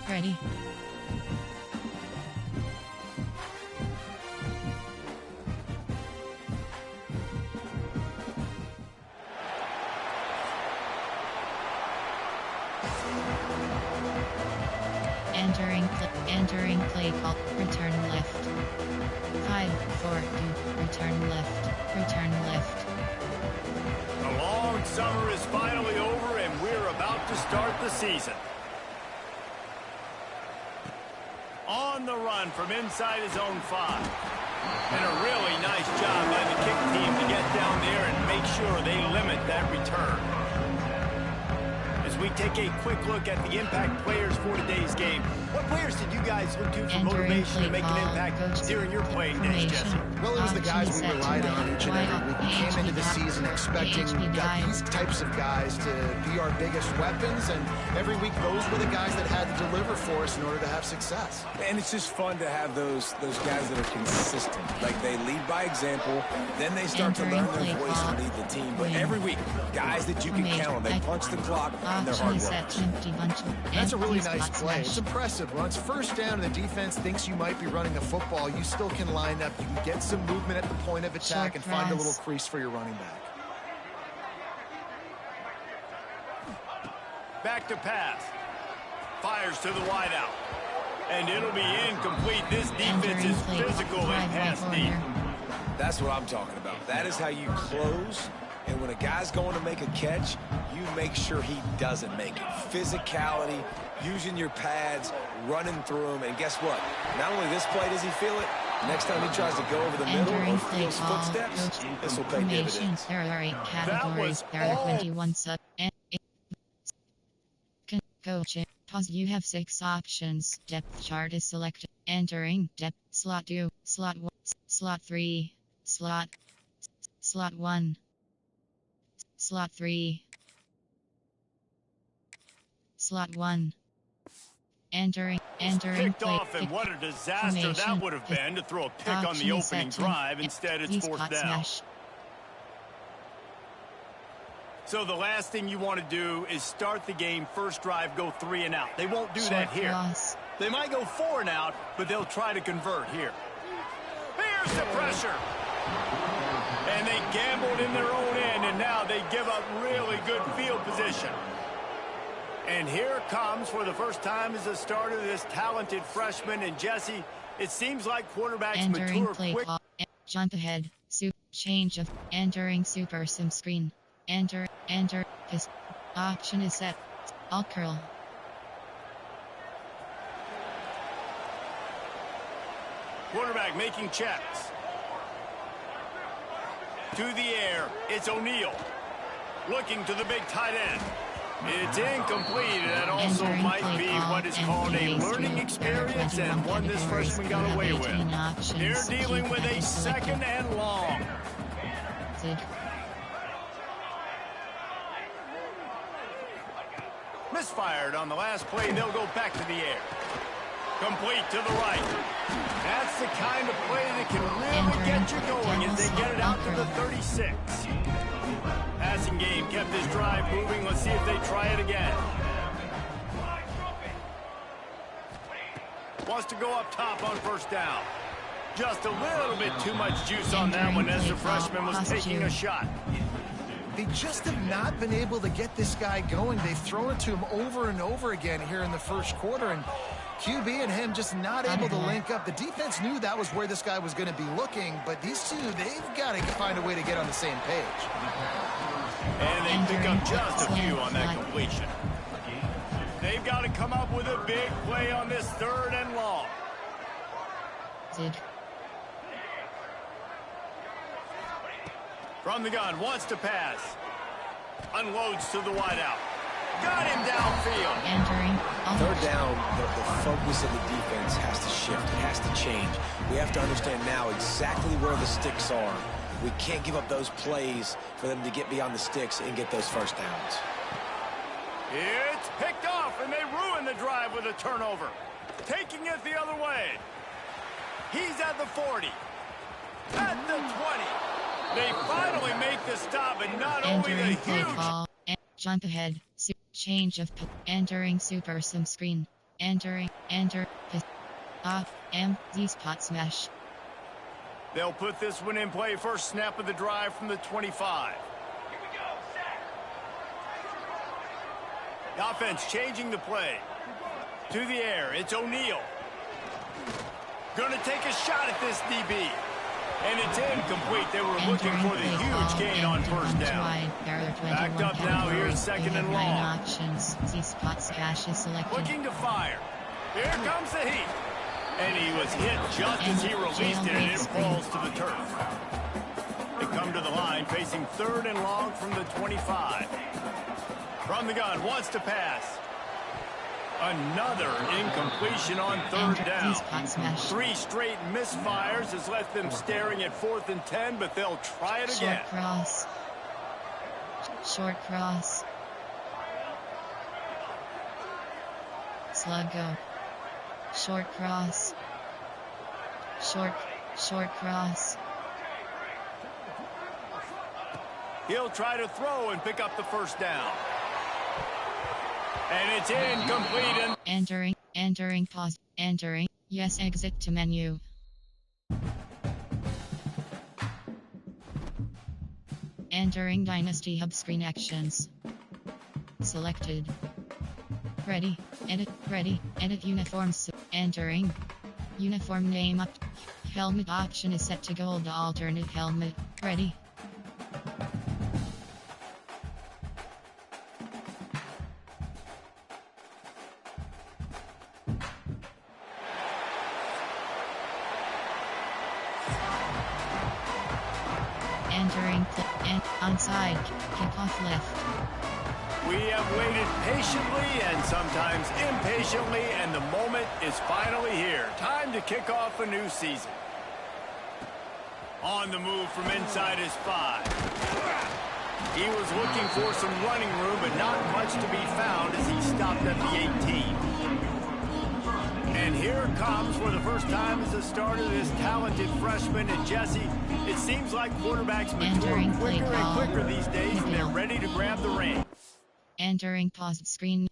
Ready. Entering play call. Return left. 5, 4, 2. Return left. Return left. The long summer is finally over and we're about to start the season. On the run from inside his own 5. And a really nice job by the kick team to get down there and make sure they limit that return. As we take a quick look at the impact players for today's game, what players did you guys look to for motivation to make an impact during your playing days, Jesse? Well, it was the guys we relied on each and every week. We came into the season expecting these types of guys to be our biggest weapons, and every week those were the guys that had to deliver for us in order to have success. And it's just fun to have those guys that are consistent. Like, they lead by example, then they start to learn their voice and lead the team. But every week, guys that you can count on, they punch the clock and they're hard workers. That's a really nice play. It's impressive. When it's first down and the defense thinks you might be running the football, you still can line up. You can get some movement at the point of attack and find a little crease for your running back. Back to pass. Fires to the wideout. And it'll be incomplete. This defense is physical and pass deep. That's what I'm talking about. That is how you close. And when a guy's going to make a catch, you make sure he doesn't make it. Physicality, using your pads, running through them. And guess what? Not only this play does he feel it, next time he tries to go over the middle or feels footsteps, this will pay dividends. There are 8 categories. There are 21 sub. Coach. Pause. You have 6 options. Depth chart is selected. Entering depth. Slot 2. Slot 1. Slot 3. Slot 1. Slot 3. Slot 1. Entering picked play. Off, and what a disaster that would have been to throw a pick on the opening drive. Instead, it's fourth down. So the last thing you want to do is start the game, first drive, go 3 and out. They won't do that here. They might go 4 and out, but they'll try to convert here. Here's the pressure. And they gambled in their own end, and now they give up really good field position. And here comes, for the first time as a starter, this talented freshman. And Jesse, it seems like quarterbacks mature quick. Jump ahead. Change of entering super sim screen. Enter. His option is set. All curl. Quarterback making checks. To the air, it's O'Neal. Looking to the big tight end. It's incomplete, and that also might be what is called a learning experience, and one this freshman got away with. They're dealing with a 2nd and long. Misfired on the last play, they'll go back to the air. Complete to the right. That's the kind of play that can really get you going as they get it out to the 36. Passing game kept this drive moving. Let's see if they try it again. Wants to go up top on first down. Just a little bit too much juice on that one as the freshman was taking a shot. They just have not been able to get this guy going. They've thrown it to him over and over again here in the first quarter, and QB and him just not able to link up. The defense knew that was where this guy was going to be looking, but these two, they've got to find a way to get on the same page. And they pick up just a few on that completion. They've got to come up with a big play on this 3rd and long. From the gun, wants to pass. Unloads to the wideout. Got him downfield. Third down, the focus of the defense has to shift. It has to change. We have to understand now exactly where the sticks are. We can't give up those plays for them to get beyond the sticks and get those first downs. It's picked off, and they ruin the drive with a turnover. Taking it the other way. He's at the 40. At the 20. They finally make the stop, and not only the huge... Jump ahead. Change of entering super sim screen. enter, the spot smash. They'll put this one in play. First snap of the drive from the 25. The offense changing the play. To the air, it's O'Neal. Gonna take a shot at this DB. And it's incomplete. They were looking for the huge gain on first down. Backed up now, here's second and long. Options. See spot smash is selected. Looking to fire. Here comes the heat. And he was hit just as he released it, and it falls to the turf. They come to the line, facing third and long from the 25. From the gun, wants to pass. Another incompletion on third down. 3 straight misfires has left them staring at 4th and 10, but they'll try it again. Short cross. Short cross. Slug go. Short cross. Short cross. He'll try to throw and pick up the first down. And it's incomplete. And Entering, pause, entering, yes, exit to menu. Entering Dynasty Hub screen actions. Selected. Ready, edit uniforms. Entering. Uniform name up. Helmet option is set to gold. Alternate helmet. Ready. Entering and onside. Kickoff left. We have waited patiently and sometimes impatiently, and the moment is finally here. Time to kick off a new season. On the move from inside his 5. He was looking for some running room, but not much to be found as he stopped at the 18. And here it comes for the first time as a starter, this talented freshman. And Jesse, it seems like quarterbacks mature quicker and quicker these days, and they're ready to grab the reins. Entering paused screen.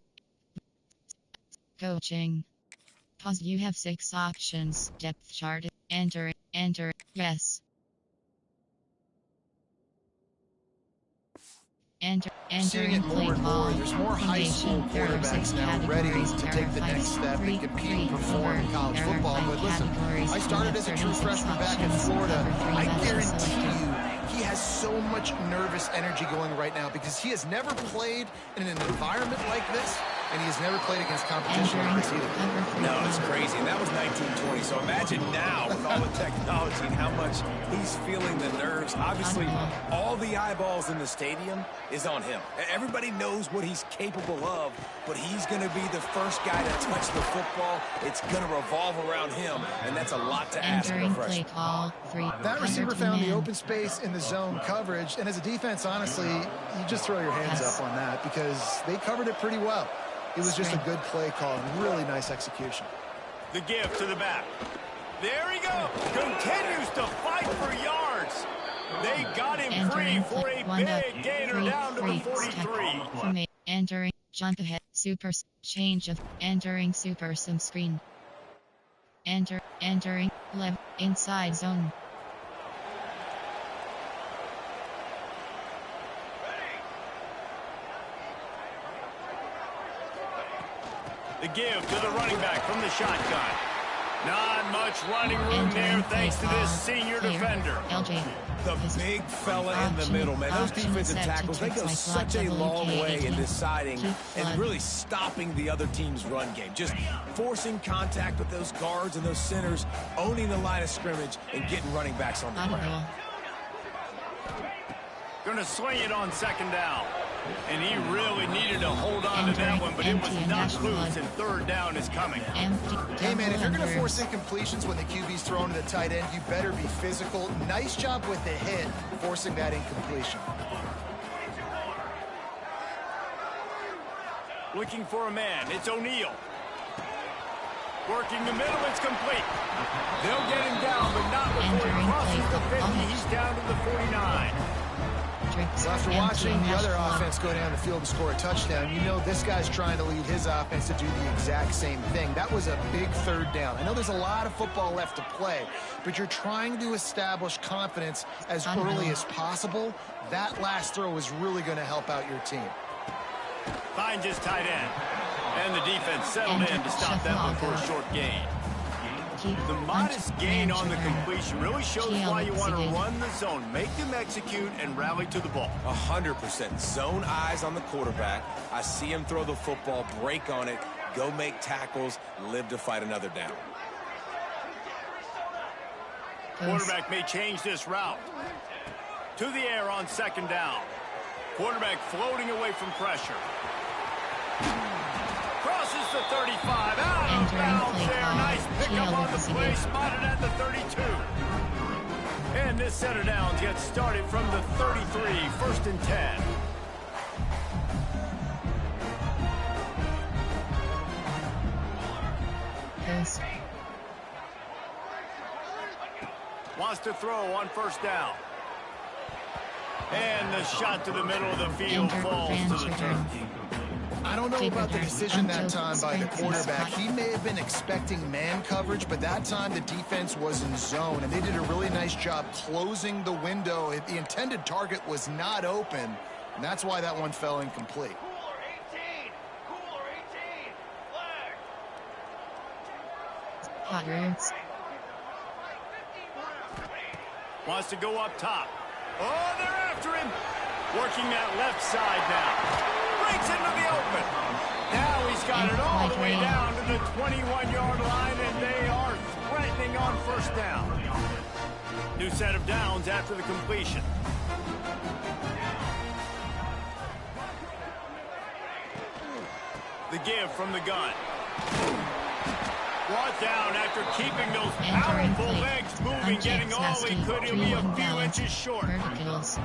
Coaching. Pause. You have 6 options. Depth chart. Enter, yes. Entering play call. There's more high school quarterbacks now ready to take the next step and compete and perform in college football. But listen, I started as a true freshman back in Florida. I guarantee you, he has so much nervous energy going right now because he has never played in an environment like this, and he has never played against competition like this either. No, it's crazy. And that was 1920. So imagine now with all the technology and how much he's feeling the nerves. Obviously, all the eyeballs in the stadium is on him. Everybody knows what he's capable of, but he's going to be the first guy to touch the football. It's going to revolve around him, and that's a lot to ask of a freshman. That receiver found the open space in the zone coverage, and as a defense, honestly, you just throw your hands up on that because they covered it pretty well. It was just a good play call and really nice execution. The give to the back. There he goes. Continues to fight for yards. They got him free for a big gainer down to the 43. Entering, jump ahead, change of, entering super sim screen. Entering, left, inside zone. The give to the running back from the shotgun. Not much running room there thanks to this senior defender. The big fella in the middle, man. Those defensive tackles, they go such a long way in deciding and really stopping the other team's run game. Just forcing contact with those guards and those centers, owning the line of scrimmage, and getting running backs on the ground. Going to swing it on second down. And he really needed to hold on to that one, but it was not loose, and third down is coming. Hey, man, if you're going to force incompletions when the QB's thrown to the tight end, you better be physical. Nice job with the hit, forcing that incompletion. Looking for a man. It's O'Neal. Working the middle. It's complete. They'll get him down, but not before he crosses the 50. He's down to the 49. Well, after watching the other offense go down the field and score a touchdown, you know this guy's trying to lead his offense to do the exact same thing. That was a big third down. I know there's a lot of football left to play, but you're trying to establish confidence as early as possible. That last throw is really going to help out your team. Finds his tight end. And the defense settled in to stop that one for a short gain. The modest gain on the completion really shows why you want to run the zone, make them execute, and rally to the ball. 100%. Zone eyes on the quarterback. I see him throw the football, break on it, go make tackles, live to fight another down. Quarterback may change this route. To the air on second down. Quarterback floating away from pressure. Crosses the 35. Out of bounds there. Nice pickup on the play. Spotted at the 32. And this set of downs gets started from the 33. 1st and 10. Yes. Wants to throw on 1st down. And the shot to the middle of the field falls to the turf. I don't know about the decision that time by the quarterback. He may have been expecting man coverage, but that time the defense was in zone, and they did a really nice job closing the window. The intended target was not open, and that's why that one fell incomplete. Hot roots. Wants to go up top. Oh, they're after him. Working that left side now. Breaks into the open. Now he's got it all the way down to the 21-yard line, and they are threatening on 1st down. New set of downs after the completion. The give from the gun. Brought down after keeping those powerful legs moving, getting all he could. He'll be a few inches short. Verticals.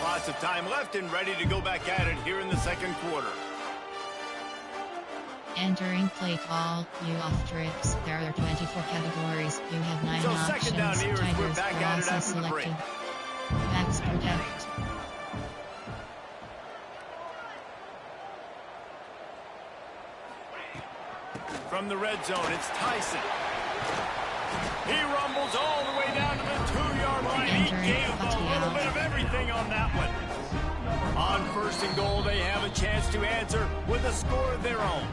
Lots of time left and ready to go back at it here in the 2nd quarter. Entering play call, you off trips. There are 24 categories. You have 9 options. 2nd down here as we're Tigers back at it after the break. Max protect. From the red zone, it's Tyson. He rumbles all the way down to the 2-yard line. He gave a little bit of everything on that one. On 1st and goal, they have a chance to answer with a score of their own.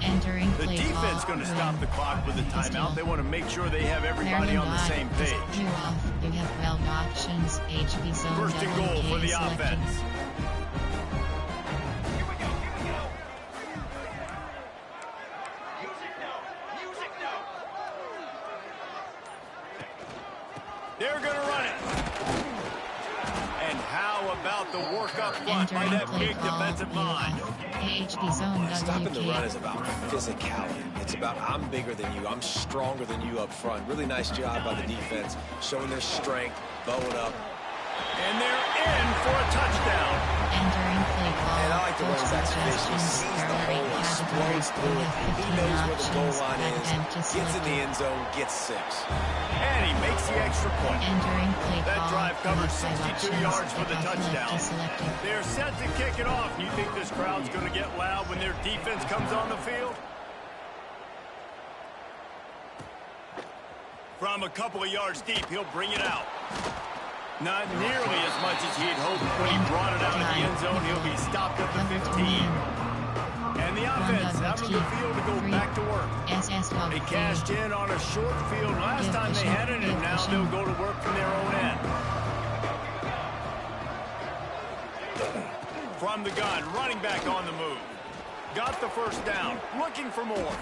The defense going to stop the clock with a timeout. They want to make sure they have everybody on the same page. You have 12 options. HB zone. 1st and goal for the offense. They're going to run it. And how about the work up front by that big defensive line? Stopping the run is about physicality. It's about I'm bigger than you. I'm stronger than you up front. Really nice job by the defense, showing their strength, bowing up. And they're in for a touchdown. And I like the running back's vision. He sees the hole, explodes through it. He knows where the goal line is, gets in the end zone, gets 6. And he makes the extra point. That drive covered 62 yards for the touchdown. They're set to kick it off. You think this crowd's going to get loud when their defense comes on the field? From a couple of yards deep, he'll bring it out. Not nearly as much as he'd hoped when he brought it out of the end zone. He'll be stopped at the 15. And the offense having the field to go back to work. They cashed in on a short field last time they had it, and now they'll go to work from their own end. From the gun, running back on the move. Got the 1st down, looking for more.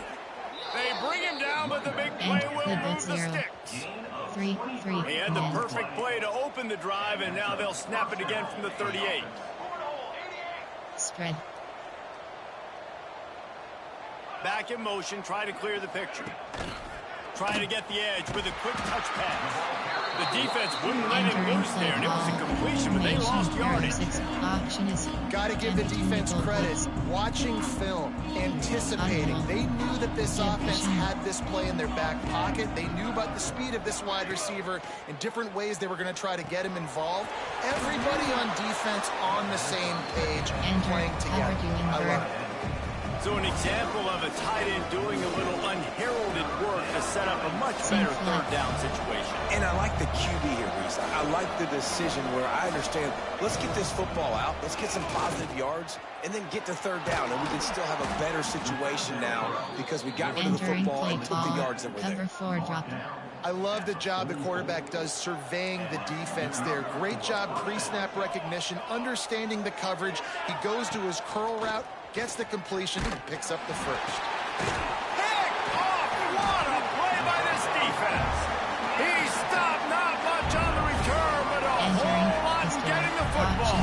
They bring him down, but the big play will move the sticks. He had the perfect play to open the drive, and now they'll snap it again from the 38. Spread. Back in motion, try to clear the picture. Trying to get the edge with a quick touch pass. The defense wouldn't let him loose there, and it was a completion, but they lost yardage. Got to give the defense credit. Watching film, anticipating. They knew that this offense had this play in their back pocket. They knew about the speed of this wide receiver and different ways they were going to try to get him involved. Everybody on defense on the same page and playing together. I love it. So an example of a tight end doing a little unheralded work to set up a much better third down situation. And I like the QB here, Reese. I like the decision where I understand, let's get this football out, let's get some positive yards, and then get to third down, and we can still have a better situation now because we got rid of the football and took the yards that were there. I love the job the quarterback does surveying the defense there. Great job pre-snap recognition, understanding the coverage. He goes to his curl route, gets the completion, and picks up the first. Pick off! What a play by this defense! He stopped not much on the return, but a whole lot getting the football.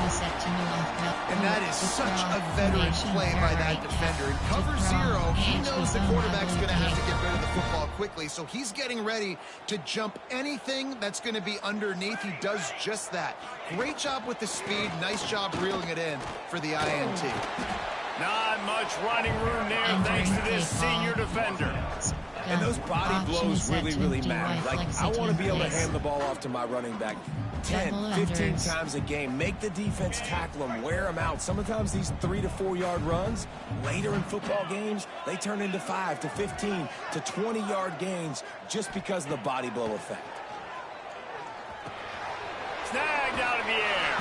And that is such a veteran play by that defender. In cover zero, he knows the quarterback's going to have to get rid of the football quickly, so he's getting ready to jump anything that's going to be underneath. He does just that. Great job with the speed. Nice job reeling it in for the INT. Not much running room there thanks to this senior defender. And those body blows really matter. Like, I want to be able to hand the ball off to my running back 10, 15 times a game. Make the defense tackle them, wear them out. Sometimes these 3 to 4 yard runs, later in football games, they turn into 5 to 15 to 20 yard gains just because of the body blow effect. Snagged out of the air.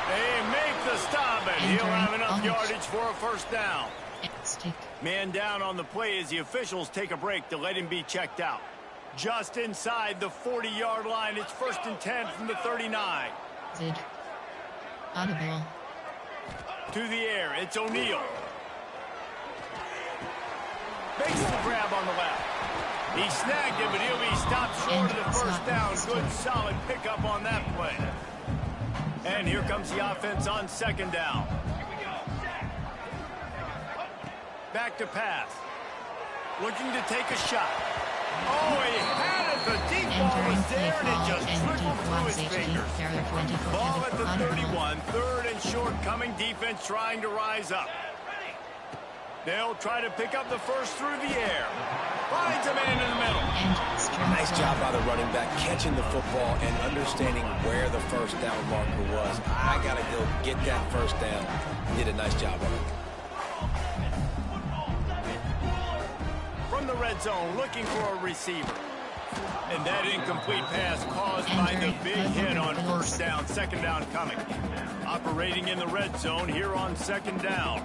They make the stop, and he'll have enough yardage for a first down. Man down on the play as the officials take a break to let him be checked out. Just inside the 40-yard line, it's 1st and 10 from the 39. Audible. To the air, it's O'Neal. Makes the grab on the left. He snagged it, but he'll be stopped short of the first down. Good, solid pickup on that play. And here comes the offense on 2nd down. Back to pass. Looking to take a shot. Oh, he had it. The deep ball was there, and it just trickled through his fingers. Ball at the 31. 3rd and short coming. Defense trying to rise up. They'll try to pick up the first through the air. Finds a man in the middle. Nice job by the running back, catching the football and understanding where the first down marker was. I got to go get that first down. Did a nice job of it. From the red zone, looking for a receiver. And that incomplete pass caused by the big hit on 1st down. 2nd down coming. Operating in the red zone here on 2nd down.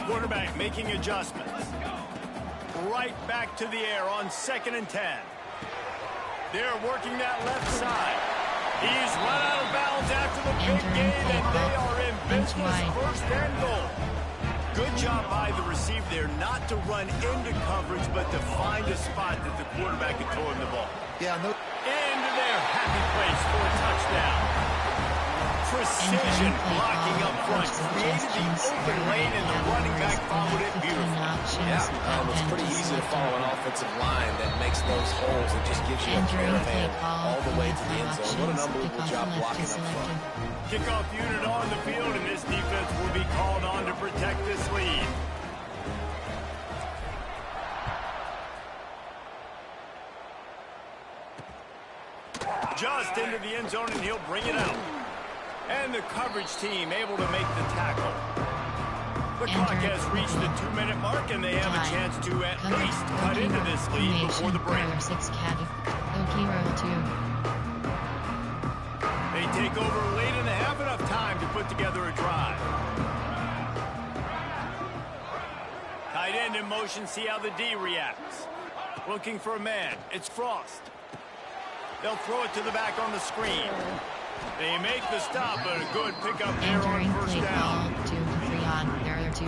Quarterback making adjustments. Right back to the air on 2nd and 10. They're working that left side. He's run out of bounds after the big game, and they are in business. 1st and goal. Good job by the receiver there, not to run into coverage, but to find a spot that the quarterback could throw him the ball. Yeah, no. Into their happy place for a touchdown. Precision blocking up front, created the open lane, and the running back followed it beautifully. Yeah, it's pretty easy to follow an offensive line that makes those holes and just gives you a caravan all the way to the end zone. What an unbelievable job blocking up front. Kickoff unit on the field, and this defense will be called on to protect this lead. Just into the end zone, and he'll bring it out. And the coverage team able to make the tackle. The clock has reached the 2-minute mark, and they have a chance to at least cut into this lead before the break. They take over late and have enough time to put together a drive. Tight end in motion, see how the D reacts. Looking for a man. It's Frost. They'll throw it to the back on the screen. They make the stop, but a good pickup there on 1st down.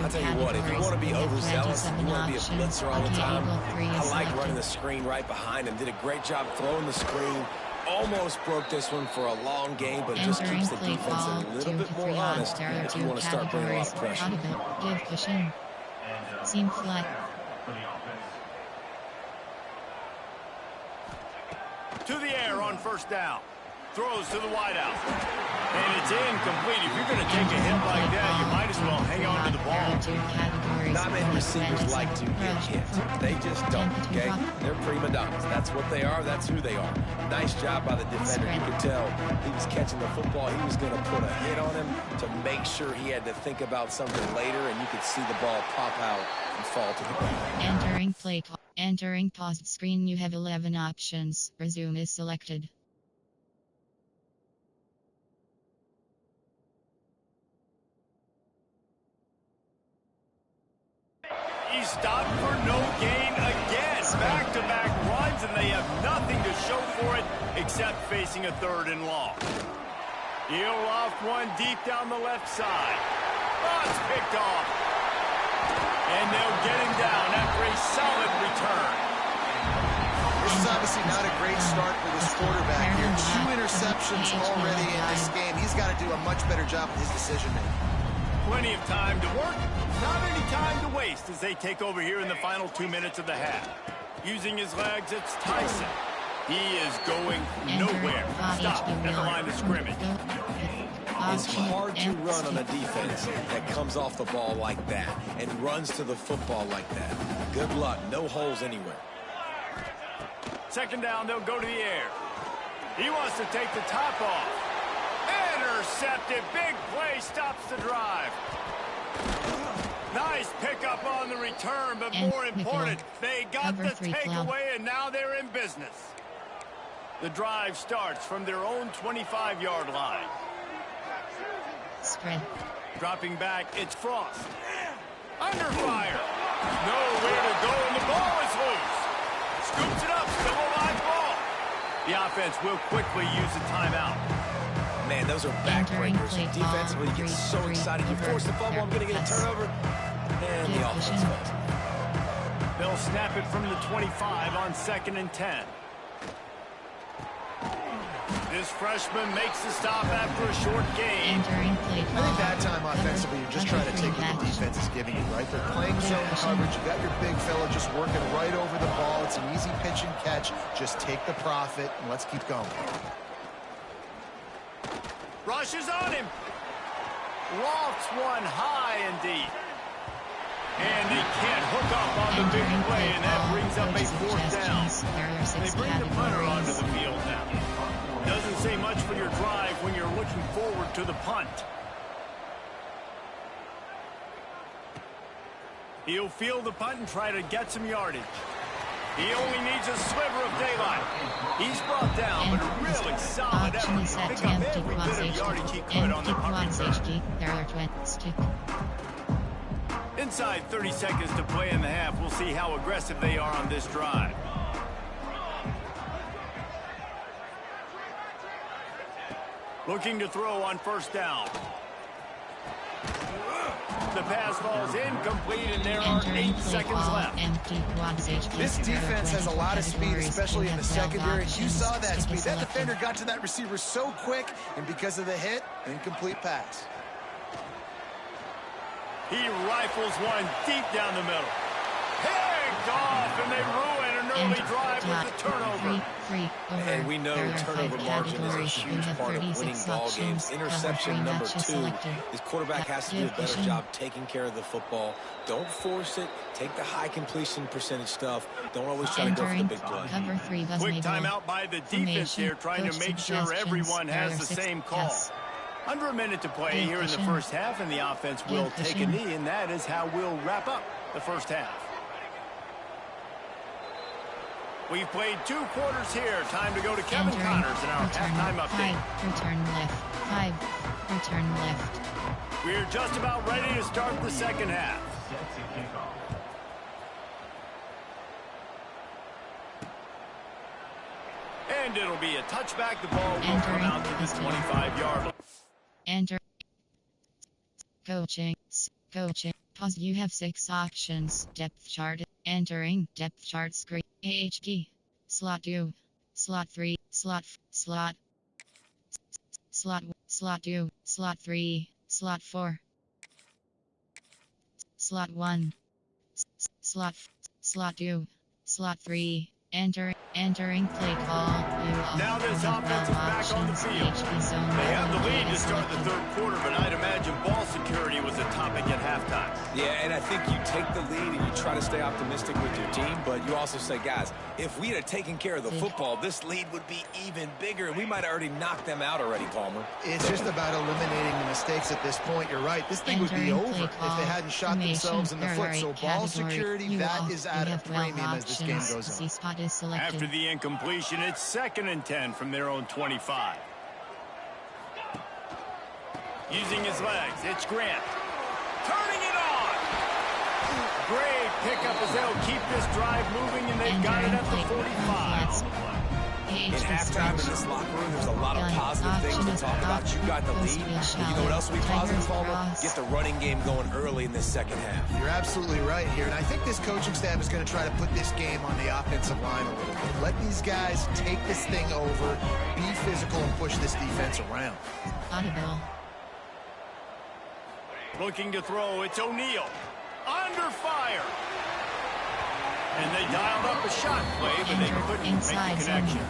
I'll tell you what, if you want to be overzealous, you want to be a blitzer all the time, I like running the screen right behind him. Did a great job throwing the screen. Almost broke this one for a long game, but it just keeps the defense a little bit more honest if you want to start bringing a lot of pressure. Seam flat. To the air on first down. Throws to the wideout. And it's incomplete. If you're going to take a hit like that, you might as well hang on to the ball. Not many receivers like to get hit. They just don't, okay? They're prima donnas. That's what they are. That's who they are. Nice job by the defender. You could tell he was catching the football. He was going to put a hit on him to make sure he had to think about something later, and you could see the ball pop out and fall to the ground. Entering play call. Entering paused screen. You have 11 options. Resume is selected. He stopped for no gain again. Back-to-back runs, and they have nothing to show for it except facing a 3rd and long. He'll loft one deep down the left side. Oh, it's picked off. And they'll get him down after a solid return. This is obviously not a great start for this quarterback here. 2 interceptions already in this game. He's got to do a much better job with his decision-making. Plenty of time to work, not any time to waste as they take over here in the final 2 minutes of the half. Using his legs, it's Tyson. He is going nowhere. Stop at the line of scrimmage. It's hard to run on a defense that comes off the ball like that and runs to the football like that. Good luck. No holes anywhere. 2nd down, they'll go to the air. He wants to take the top off. Intercepted. Big play stops the drive. Nice pickup on the return, but more important, they got the takeaway, and now they're in business. The drive starts from their own 25-yard line. Spread. Dropping back, it's Frost. Under fire. Nowhere to go, and the ball is loose. Scoops it up, still a live ball. The offense will quickly use a timeout. Man, those are backbreakers. Defensively, you get so excited. You force the fumble, I'm going to get a turnover. And the offense falls. They'll snap it from the 25 on 2nd and 10. This freshman makes the stop after a short gain. I think that time offensively, you're just trying to take what the defense is giving you, right? They're playing zone coverage. You got your big fella just working right over the ball. It's an easy pitch and catch. Just take the profit, and let's keep going. Rushes on him. Lofts one high and deep. And he can't hook up on the big play, and that brings up a 4th down. They bring the punter onto the field now. Doesn't say much for your drive when you're looking forward to the punt. He'll field the punt and try to get some yardage. He only needs a sliver of daylight. He's brought down, but a really solid effort to pick up every bit of yardage he could on the punt return. Inside 30 seconds to play in the half. We'll see how aggressive they are on this drive. Looking to throw on 1st down. The pass falls incomplete, and there are 8 seconds left. This defense has a lot of speed, especially in the secondary. You saw that speed. That defender got to that receiver so quick, and because of the hit, incomplete pass. He rifles one deep down the middle. Picked off, and they ruin an early drive with the turnover. And we know turnover margin is a huge part of winning ball games. Interception number 2. This quarterback has to do a better job taking care of the football. Don't force it. Take the high completion percentage stuff. Don't always try to go for the big play. Quick timeout by the defense here, trying to make sure everyone has the same call. Under a minute to play here in the first half, and the offense will take a knee, and that is how we'll wrap up the first half. We've played 2 quarters here. Time to go to Kevin Connors in our halftime update. 5, return left. 5, return left. We're just about ready to start the second half. And it'll be a touchback. The ball will come out to the 25-yard line. Enter. Coaching. Pause. You have 6 options. Depth chart. Entering depth chart screen. AH key. Slot 2. Slot 3. Slot 2. Slot 3. Slot 4. Slot 1. Slot 2. Slot 3. Entering play call. Now this offense is back on the field. They have the lead to start the third quarter, but I'd imagine ball security was a topic at halftime. Yeah, and I think you take the lead and you try to stay optimistic with your team, but you also say, guys, if we had taken care of the football, this lead would be even bigger, and we might have already knocked them out already, Palmer. It's just about eliminating the mistakes at this point. You're right. This thing would be over if they hadn't shot themselves in the foot. So ball security, that is at a premium as this game goes on. After the incompletion, it's 2nd and 10 from their own 25. Using his legs, it's Grant. Turning it on! Great pickup as they'll keep this drive moving, and they've got it at the 45. In halftime in this locker room, there's a lot of positive things to talk about. You got the lead. And you know what else will be positive, Palmer? Get the running game going early in this second half. You're absolutely right here. And I think this coaching staff is going to try to put this game on the offensive line a little bit. Let these guys take this thing over, be physical, and push this defense around. Looking to throw, it's O'Neal. Under fire. And they dialed up a shot play, but they couldn't make the connection.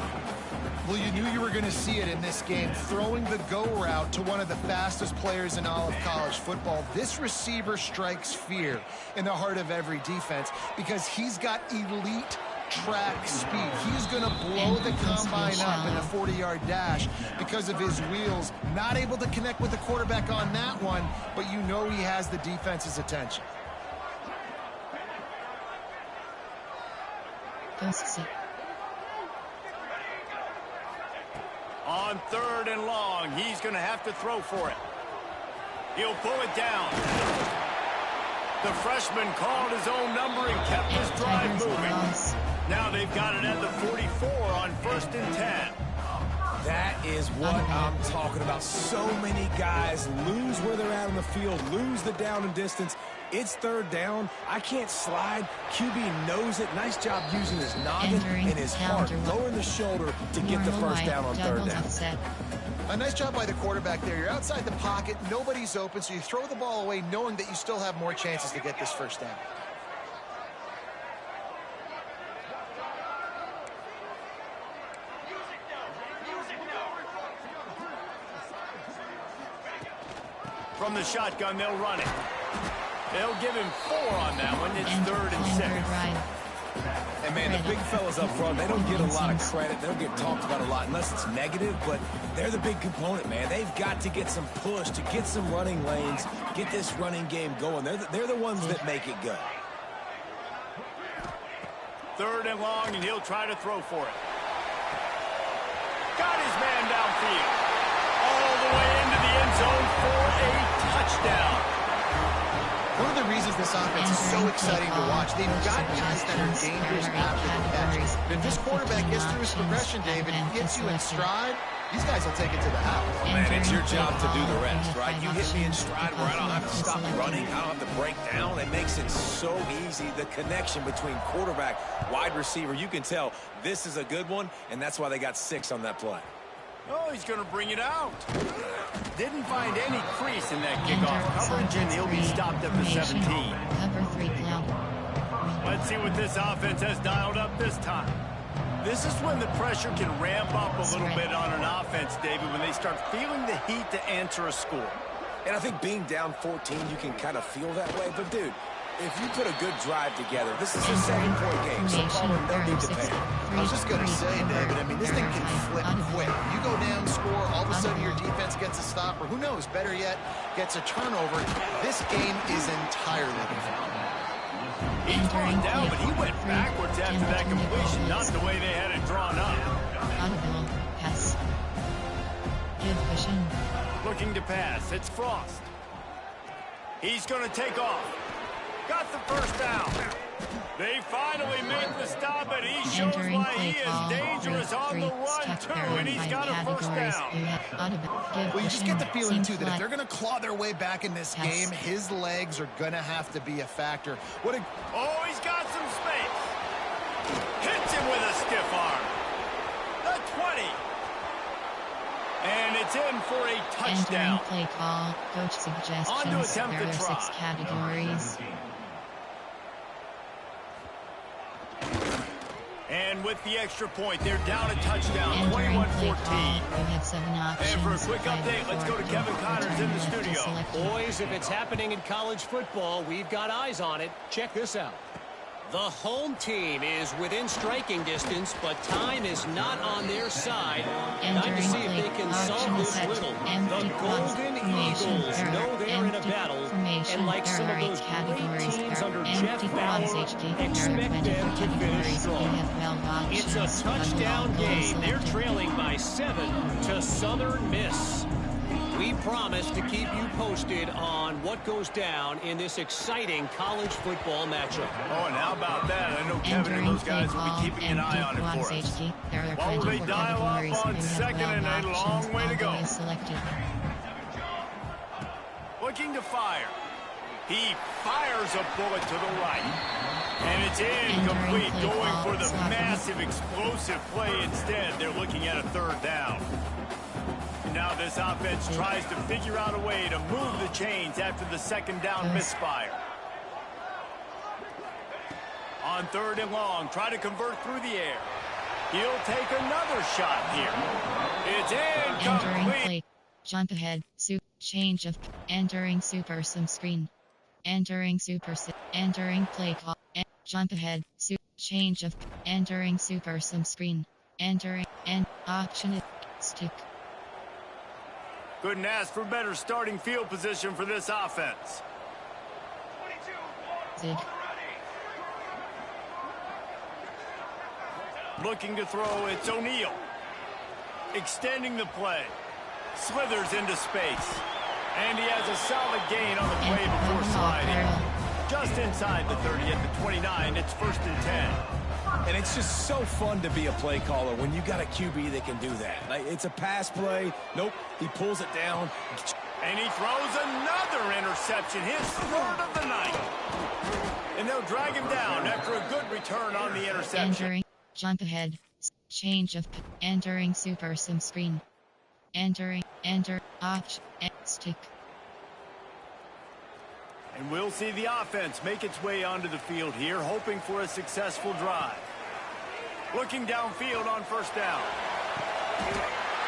Well, you knew you were going to see it in this game. Throwing the go route to one of the fastest players in all of college football. This receiver strikes fear in the heart of every defense because he's got elite track speed. He's going to blow the combine up in a 40-yard dash because of his wheels. Not able to connect with the quarterback on that one, but you know he has the defense's attention. On 3rd and long, he's going to have to throw for it. He'll pull it down. The freshman called his own number and kept his drive moving. Now they've got it at the 44 on 1st and 10. That is what I'm talking about. So many guys lose where they're at on the field, lose the down and distance. It's 3rd down. I can't slide. QB knows it. Nice job using his noggin and his heart, lowering the shoulder to get the first down on 3rd down. A nice job by the quarterback there. You're outside the pocket. Nobody's open, so you throw the ball away knowing that you still have more chances to get this first down. From the shotgun, they'll run it. They'll give him 4 on that one. It's 3rd and 6. And, man, the big fellas up front, they don't get a lot of credit. They don't get talked about a lot unless it's negative, but they're the big component, man. They've got to get some push, to get some running lanes, get this running game going. They're the ones that make it go. 3rd and long, and he'll try to throw for it. Got his man downfield. All the way into the end zone for a touchdown. One of the reasons this offense is so exciting to watch, they've got guys that are dangerous after the catch. But if this quarterback gets through his progression, David, he hits you in stride, these guys will take it to the house. Man, it's your job to do the rest, right? You hit me in stride where I don't have to stop running, I don't have to break down. It makes it so easy, the connection between quarterback, wide receiver. You can tell this is a good one, and that's why they got 6 on that play. Oh, he's going to bring it out. Didn't find any crease in that kickoff coverage, and he'll be stopped at the 17. Let's see what this offense has dialed up this time. This is when the pressure can ramp up a little bit on an offense, David, when they start feeling the heat to answer a score. And I think being down 14, you can kind of feel that way. But, dude, if you put a good drive together, this is a 7-point game, so Palmer, no need to panic. I was just going to say, David, I mean, this thing can flip quick. You go down, score, all of a sudden your defense gets a stop, or who knows, better yet, gets a turnover. This game is entirely different. He's going down, but he went backwards after that completion, not the way they had it drawn up. Looking to pass, it's Frost. He's going to take off. Got the first down. They finally make the stop, and he shows why he is dangerous on the run, too, and he's got a first down. Well, you just get the feeling, too, that if they're going to claw their way back in this game, his legs are going to have to be a factor. Oh, he's got some space. Hits him with a stiff arm. The 20. And it's in for a touchdown. Play call. Coach suggestions. There are 6 categories. And with the extra point, they're down a touchdown, Entering 21-14. play call, you have 7 options. And for a quick update, let's go to Kevin Connors in the studio. Boys, if it's happening in college football, we've got eyes on it. Check this out. The home team is within striking distance, but time is not on their side. Time to see if they can solve this riddle. The Golden Eagles know they're in a battle, and like some of those great teams under Jeff Bauer, expect them to finish strong. It's a touchdown game. They're trailing by 7 to Southern Miss. We promise to keep you posted on what goes down in this exciting college football matchup. Oh, and how about that? I know Kevin and those guys will be keeping an eye on it for us. While they dial up on second and a long way to go. Looking to fire. He fires a bullet to the right. And it's incomplete, going for the massive explosive play instead. They're looking at a 3rd down. Now this offense tries to figure out a way to move the chains after the 2nd down misfire. On 3rd and long, try to convert through the air. He'll take another shot here. It's incomplete. Entering play. Jump ahead. Change of. Entering super sim screen. Entering super sim. Entering play call. Jump ahead. Change of. Entering super sim screen. Entering. And option is stick. Couldn't ask for better starting field position for this offense. Zig. Looking to throw, it's O'Neal. Extending the play. Slithers into space. And he has a solid gain on the play before sliding. Just inside the 30 at the 29, it's 1st and 10. And it's just so fun to be a play caller when you got a QB that can do that. Like, it's a pass play. Nope, he pulls it down. And he throws another interception, his 3rd of the night. And they'll drag him down after a good return on the interception. Entering, jump ahead, change of, entering super sim screen. Entering, enter, option, stick. And we'll see the offense make its way onto the field here, hoping for a successful drive. Looking downfield on 1st down.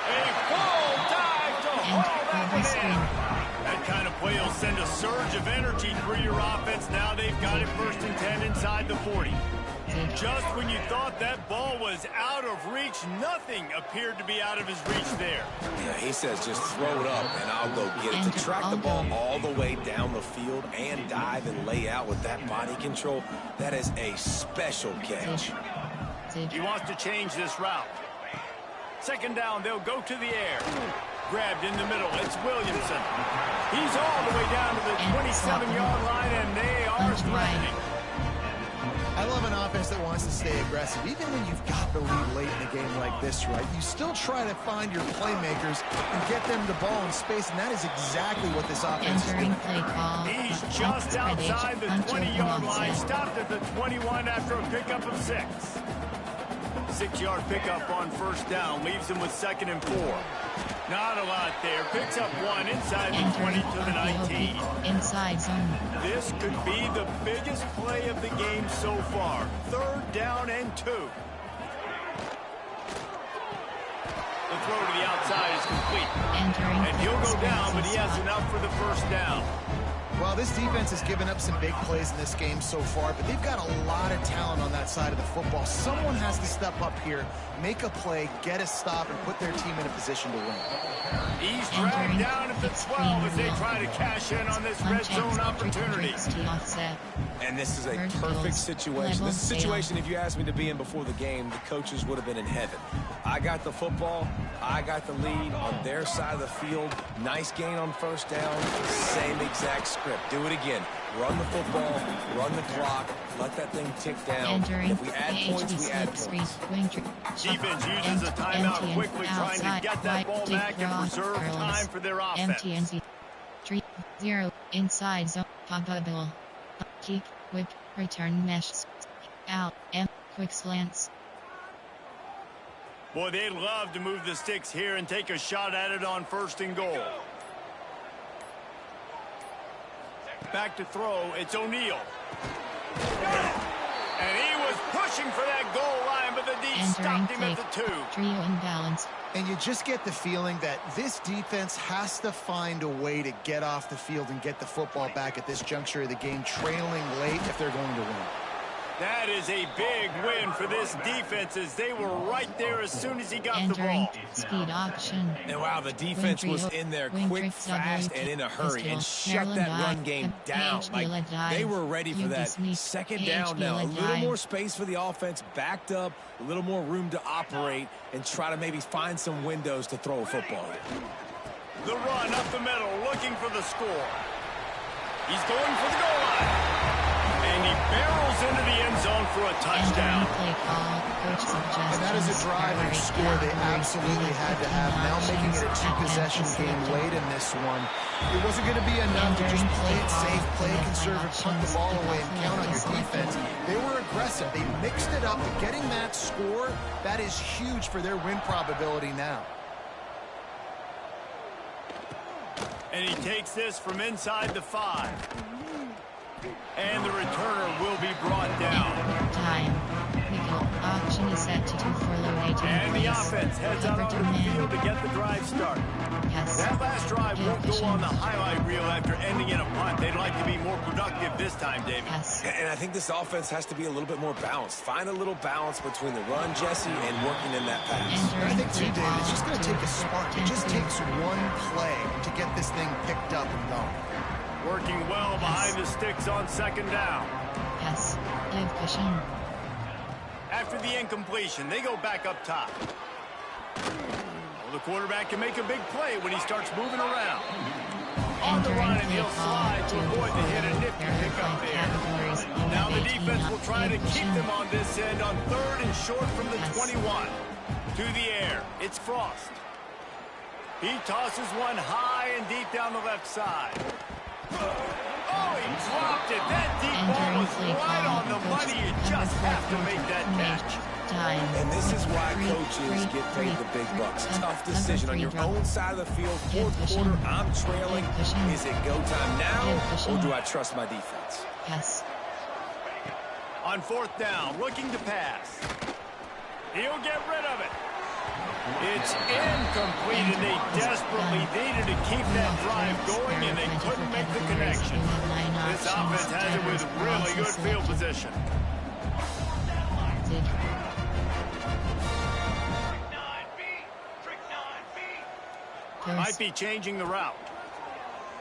A full dive to haul that one in. That kind of play will send a surge of energy through your offense. Now they've got it 1st and 10 inside the 40. Just when you thought that ball was out of reach, nothing appeared to be out of his reach there. Yeah, he says just throw it up and I'll go get it. To track the ball all the way down the field and dive and lay out with that body control, that is a special catch. He wants to change this route. 2nd down, they'll go to the air. Grabbed in the middle, it's Williamson. He's all the way down to the 27-yard line, and they are threatening. I love an offense that wants to stay aggressive. Even when you've got the lead late in a game like this, right, you still try to find your playmakers and get them the ball in space, and that is exactly what this offense is doing. He's just outside the 20-yard line, stopped at the 21 after a pickup of 6. 6-yard pickup on 1st down, leaves him with 2nd and 4. Not a lot there. Picks up 1 inside the 20 to the 19. Inside zone. This could be the biggest play of the game so far. 3rd down and 2. The throw to the outside is complete. And he'll go down, but he has enough for the 1st down. Well, this defense has given up some big plays in this game so far, but they've got a lot of talent on that side of the football. Someone has to step up here, make a play, get a stop, and put their team in a position to win. He's dragged down at the 12 as they try to cash in on this red zone opportunity. And this is a perfect situation. This is a situation, if you asked me to be in before the game, the coaches would have been in heaven. I got the football. I got the lead on their side of the field. Nice gain on 1st down. Same exact script. Do it again. Run the football. Run the clock. Let that thing tick down. If we add points, we add points. Defense uses a timeout quickly, trying to get that ball back and preserve time for their offense. MTNZ 3-0 inside zone. Pogba. Keep whip return mesh out quick slants. Boy, they'd love to move the sticks here and take a shot at it on 1st and goal. Back to throw, it's O'Neal. And he was pushing for that goal line, but the D Entering stopped him at the 2. Trio imbalance. And you just get the feeling that this defense has to find a way to get off the field and get the football back at this juncture of the game, trailing late if they're going to win. That is a big win for this defense as they were right there as soon as he got the ball. Speed option. And wow, the defense was in there quick, fast, and in a hurry and shut that run game down. Like they were ready for that. Second down now. A little more space for the offense, backed up, a little more room to operate and try to maybe find some windows to throw a football in. The run up the middle, looking for the score. He's going for the goal line. And he barrels into the end zone for a touchdown. And that is a drive and score they absolutely had to have. Now making it a two-possession game late in this one. It wasn't going to be enough to just play it safe, play it conservative, punt the ball away, and count on your defense. They were aggressive. They mixed it up. But getting that score, that is huge for their win probability now. And he takes this from inside the 5. And the returner will be brought down. Time. Nickel. Option is set to 2 for low 18. And the offense heads out onto the field to get the drive started. Yes. That last drive won't go on the highlight reel after ending in a punt. They'd like to be more productive this time, David. Yes. And I think this offense has to be a little bit more balanced. Find a little balance between the run, Jesse, and working in that pass. I think, too, David, it's just going to take a spark. It just takes one play to get this thing picked up and going. Working well behind the sticks on second down. Yes. Give cushion. After the incompletion, they go back up top. Well, the quarterback can make a big play when he starts moving around. On the run, and he'll slide to avoid the hit and nifty pickup there. Now the defense will try to keep them on this end on 3rd and short from the 21. To the air, it's Frost. He tosses one high and deep down the left side. Oh, he dropped it. That deep ball was right on the money. You just have to make that catch. And this is why coaches get paid the big bucks. Tough decision on your own side of the field. 4th quarter, I'm trailing. Is it go time now, or do I trust my defense? Yes. On 4th down, looking to pass. He'll get rid of it. It's incomplete, and they desperately needed to keep that drive going, and they couldn't make the connection. This offense has it with really good field position. Might be changing the route.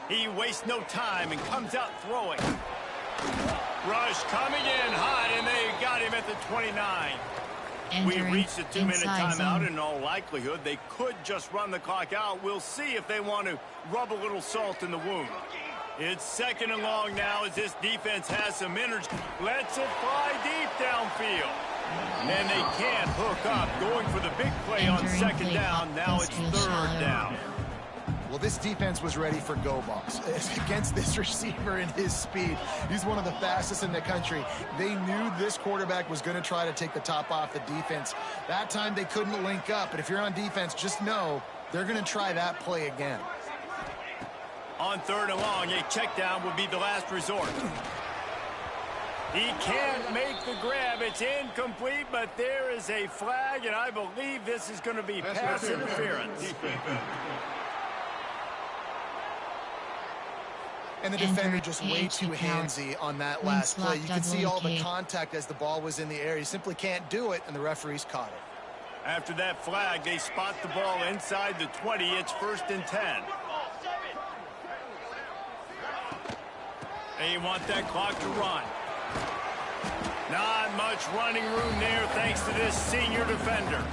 He wastes no time and comes out throwing. Rush coming in hot, and they got him at the 29. We reached a 2-minute timeout, and in all likelihood, they could just run the clock out. We'll see if they want to rub a little salt in the wound. It's 2nd and long now as this defense has some energy. Lets it fly deep downfield. And they can't hook up. Going for the big play on 2nd down. Now it's 3rd down. Well, this defense was ready for go balls. Against this receiver and his speed, he's one of the fastest in the country. They knew this quarterback was going to try to take the top off the defense. That time they couldn't link up, but if you're on defense, just know they're going to try that play again. On 3rd and long, a check down would be the last resort. He can't make the grab. It's incomplete, but there is a flag, and I believe this is going to be pass interference. And the defender just way too handsy on that last play. You can see all the contact as the ball was in the air. He simply can't do it, and the referees caught it. After that flag, they spot the ball inside the 20. It's 1st and 10. They want that clock to run. Not much running room there thanks to this senior defender.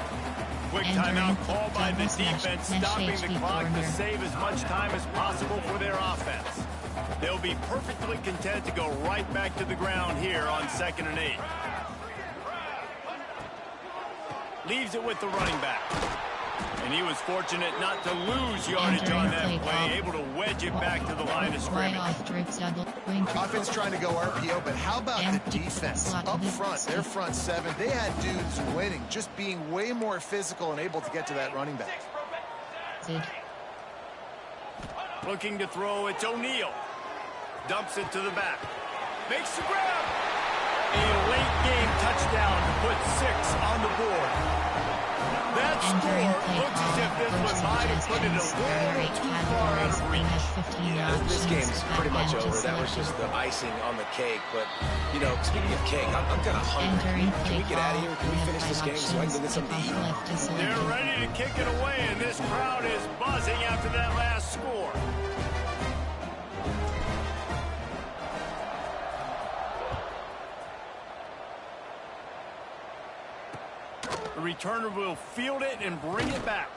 Quick timeout called by the defense, stopping the clock to save as much time as possible for their offense. They'll be perfectly content to go right back to the ground here on 2nd and 8. Leaves it with the running back. And he was fortunate not to lose yardage on that play, able to wedge it back to the line of scrimmage. Offense trying to go RPO, but how about the defense? Up front, their front 7, they had dudes waiting, just being way more physical and able to get to that running back. Looking to throw, it's O'Neal. Dumps it to the back. Makes the grab. A late game touchdown to put 6 on the score. That score looks as if this one might have put it a little too far out of reach. Yeah, this game's pretty much over. That was just the icing on the cake. But, you know, speaking of cake, I'm kind of hungry. Can we get out of here? Can we finish this game so I can go get something to eat? They're ready to kick it away, and this crowd is buzzing after that last score. The returner will field it and bring it back.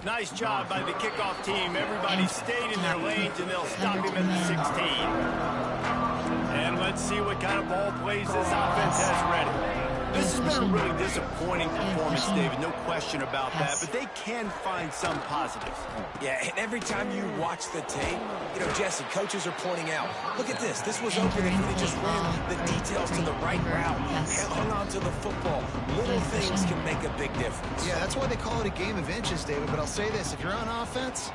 Nice job by the kickoff team. Everybody stayed in their lanes, and they'll stop him at the 16. And let's see what kind of ball plays this offense has ready. This has been a really disappointing performance, David. No question about that. But they can find some positives. Yeah, and every time you watch the tape, you know, Jesse, coaches are pointing out, look at this. This was open if they just ran the details to the right route, hung on to the football. Little things can make a big difference. Yeah, that's why they call it a game of inches, David. But I'll say this, if you're on offense,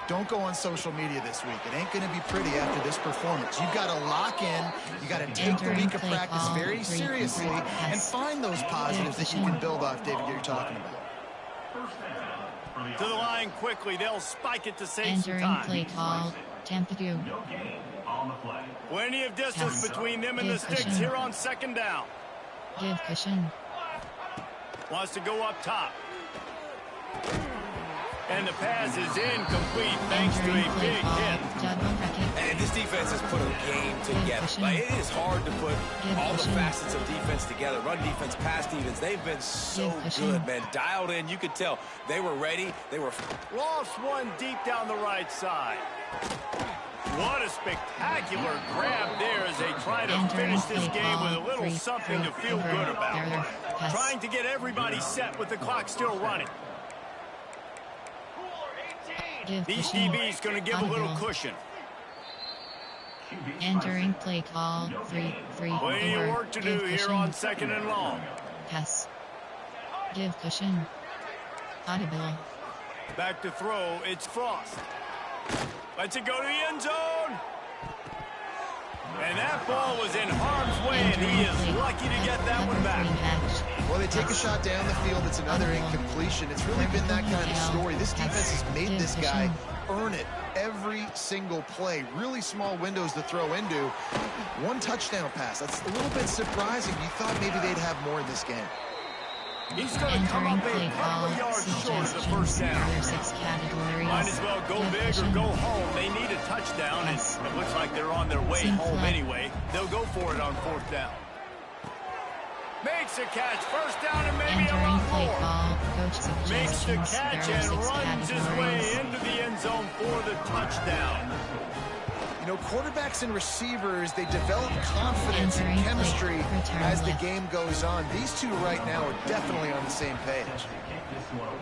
don't go on social media this week. It ain't going to be pretty after this performance. You've got to lock in. You got to take the week of practice very seriously and find those positives that you can build off, David, you're talking about. To the line quickly. They'll spike it to save some Entering time. play call, Tempadu. Plenty of distance between them and the sticks here on second down. Give cushion. Wants to go up top. And the pass is incomplete thanks to a big hit. And this defense has put a game together. Like, it is hard to put all the facets of defense together. Run defense, pass defense. They've been so good, man. Dialed in. You could tell they were ready. They were Lost one deep down the right side. What a spectacular grab there as they try to finish this game with a little something to feel good about. Trying to get everybody set with the clock still running. These DB's going to give a little cushion. Entering play call, 3-3. Plenty of work to do here on second and long. Pass. Give cushion. Audible. Back to throw, it's Frost. Lets it go to the end zone. And that ball was in harm's way, and he is lucky to get that one back. Well, they take a shot down the field. It's another incompletion. It's really been that kind of story. This defense has made this guy earn it every single play. Really small windows to throw into. One touchdown pass. That's a little bit surprising. You thought maybe they'd have more in this game. He's going to come up a couple of yards short of the first down. Might as well go big or go home. They need a touchdown, and it looks like they're on their way home anyway. They'll go for it on fourth down. Makes a catch. First down and maybe a lot more. Makes the catch and runs his way into the end zone for the touchdown. You know, quarterbacks and receivers, they develop confidence and chemistry as the game goes on. These two right now are definitely on the same page.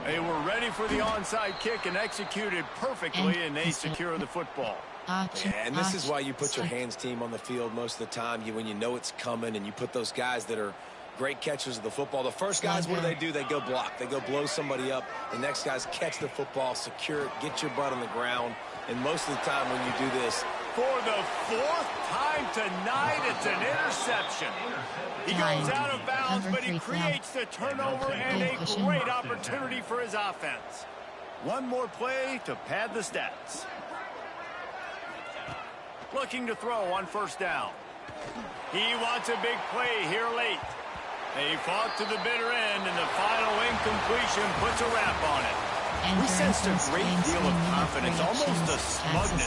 They were ready for the onside kick and executed perfectly, and they secure the football. Yeah, and this is why you put your hands team on the field most of the time. When you know it's coming, and you put those guys that are great catchers of the football. The first guys, what do? They go block. They go blow somebody up. The next guys catch the football, secure it, get your butt on the ground. And most of the time when you do this, for the fourth time tonight, it's an interception. He goes out of bounds, but he creates the turnover and a great opportunity for his offense. One more play to pad the stats. Looking to throw on first down. He wants a big play here late. They fought to the bitter end, and the final incompletion puts a wrap on it. We sensed a great deal of confidence, almost a smugness